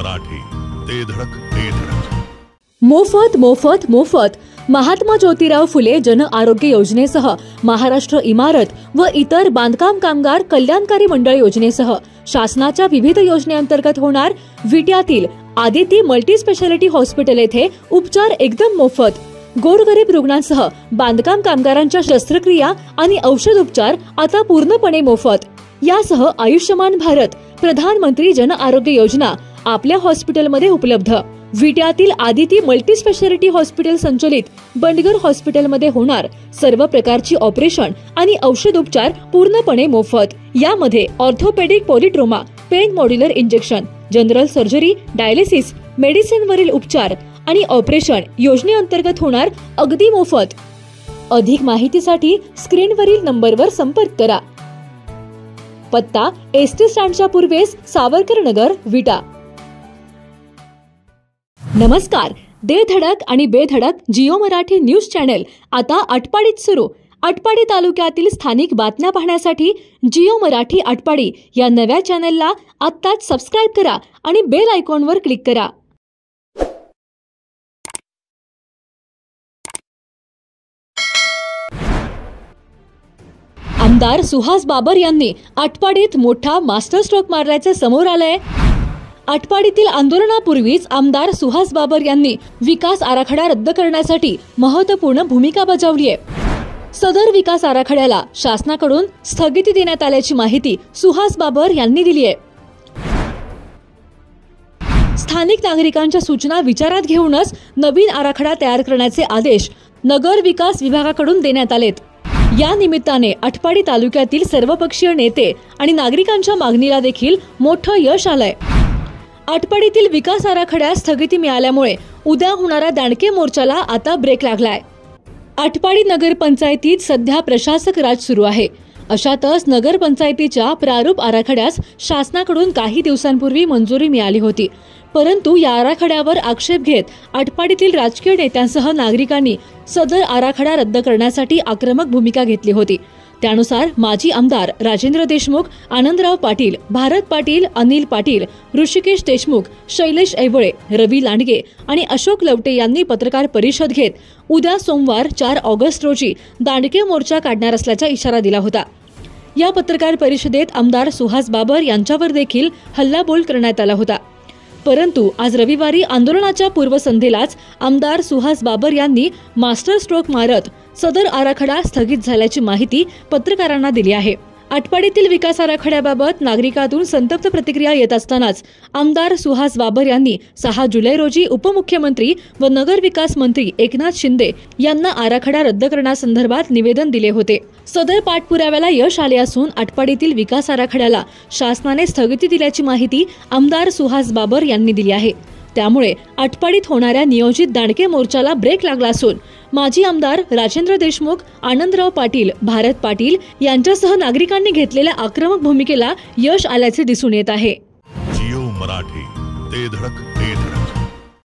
मराठी, ते धडक ते धडक. मोफत मोफत मोफत महात्मा ज्योतिराव फुले जन आरोग्य योजनेसह महाराष्ट्र इमारत व इतर बांधकाम कामगार कल्याणकारी मंडळ योजनेसह शासनाच्या विविध योजनेअंतर्गत होणार विट्यातील आदिती मल्टी स्पेशालिटी हॉस्पिटल येथे उपचार एकदम मोफत. गोरगरीब रुग्णांसह बांधकाम कामगारांच्या शस्त्रक्रिया आणि औषध उपचार आता पूर्णपणे मोफत. यासह आयुष्यमान भारत प्रधानमंत्री जन आरोग्य योजना आपल्या हॉस्पिटलमध्ये उपलब्ध. विट्यातील आदिती मल्टी स्पेशालिटी हॉस्पिटल संचलित बंडगर हॉस्पिटलमध्ये होणार सर्व प्रकारची ऑपरेशन आणि औषध उपचार पूर्णपणे मोफत. यामध्ये orthopaedic, पॉलिट्रोमा, pen modular injection, general surgery, dialysis, medicine वरील उपचार आणि ऑपरेशन योजनेअंतर्गत होणार अगदी मोफत. अधिक माहितीसाठी स्क्रीनवरील नंबरवर संपर्क करा. पत्ता एसटी स्टँडच्या पूर्वेस सावरकर नगर, विटा. नमस्कार. दे धडक आणि बेधडक जिओ मराठी न्यूज चॅनल आता आटपाडीत सुरू. आटपाडी तालुक्यातील स्थानिक बातम्या पाहण्यासाठी जिओ मराठी आटपाडी या नव्या चॅनलला आत्ताच सबस्क्राईब करा आणि बेल आयकॉनवर क्लिक करा. आमदार सुहास बाबर यांनी आटपाडीत मोठा मास्टर स्ट्रोक मारल्याचे समोर आलंय. आटपाडीतील आंदोलनापूर्वीच आमदार सुहास बाबर यांनी विकास आराखडा रद्द करण्यासाठी महत्त्वपूर्ण भूमिका बजावली आहे. सदर विकास आराखड्याला शासनाकडून स्थगिती देण्यात आल्याची माहिती सुहास बाबर यांनी दिली आहे. स्थानिक नागरिकांच्या सूचना विचारात घेऊनच नवीन आराखडा तयार करण्याचे आदेश नगर विकास विभागाकडून देण्यात आलेत. या निमित्ताने आटपाडी तालुक्यातील सर्वपक्षीय नेते आणि नागरिकांच्या मागणीला देखील मोठं यश आलंय. आटपाडीतील विकास आराखड्यास स्थगिती मिळाल्यामुळे उद्या होणाऱ्या दांडके मोर्चाला आता ब्रेक लागलाय. आटपाडी नगरपंचायतीत सध्या प्रशासक राज सुरू आहे. अशातच नगरपंचायतीच्या प्रारूप आराखड्यास शासनाकडून काही दिवसांपूर्वी मंजुरी मिळाली होती. परंतु या आराखड्यावर आक्षेप घेत आटपाडीतील राजकीय नेत्यांसह नागरिकांनी सदर आराखडा रद्द करण्यासाठी आक्रमक भूमिका घेतली होती. त्यानुसार माजी आमदार राजेंद्र देशमुख, आनंदराव पाटील, भारत पाटील, अनिल पाटील, ऋषिकेश देशमुख, शैलेश ऐवळे, रवी लांडगे आणि अशोक लवटे यांनी पत्रकार परिषद घेत उद्या सोमवार 4 ऑगस्ट रोजी दांडके मोर्चा काढणार असल्याचा इशारा दिला होता. या पत्रकार परिषदेत आमदार सुहास बाबर यांच्यावर देखील हल्लाबोल करण्यात आला होता. परंतु आज रविवारी आंदोलनाच्या पूर्वसंध्येलाच आमदार सुहास बाबर यांनी मास्टर स्ट्रोक मारत सदर आराखडा स्थगित झाल्याची माहिती पत्रकारांना दिली आहे. आटपाडीतील विकास आराखड्याबाबत नागरिकातून संतप्त प्रतिक्रिया येत असतानाच आमदार सुहास बाबर यांनी 6 जुलै रोजी उपमुख्यमंत्री व नगर विकास मंत्री एकनाथ शिंदे यांना आराखडा रद्द करण्यासंदर्भात निवेदन दिले होते. सदर पाठपुराव्याला यश आले असून आटपाडीतील विकास आराखड्याला शासनाने स्थगिती दिल्याची माहिती आमदार सुहास बाबर यांनी दिली आहे. त्यामुळे आटपाडीत होणाऱ्या नियोजित दांडके मोर्चाला ब्रेक लागला असून माजी आमदार राजेंद्र देशमुख, आनंदराव पाटील, भारत पाटील यांच्यासह नागरिकांनी घेतलेल्या आक्रमक भूमिकेला यश आल्याचे दिसून येत आहे. जिओ मराठी, ते धडक ते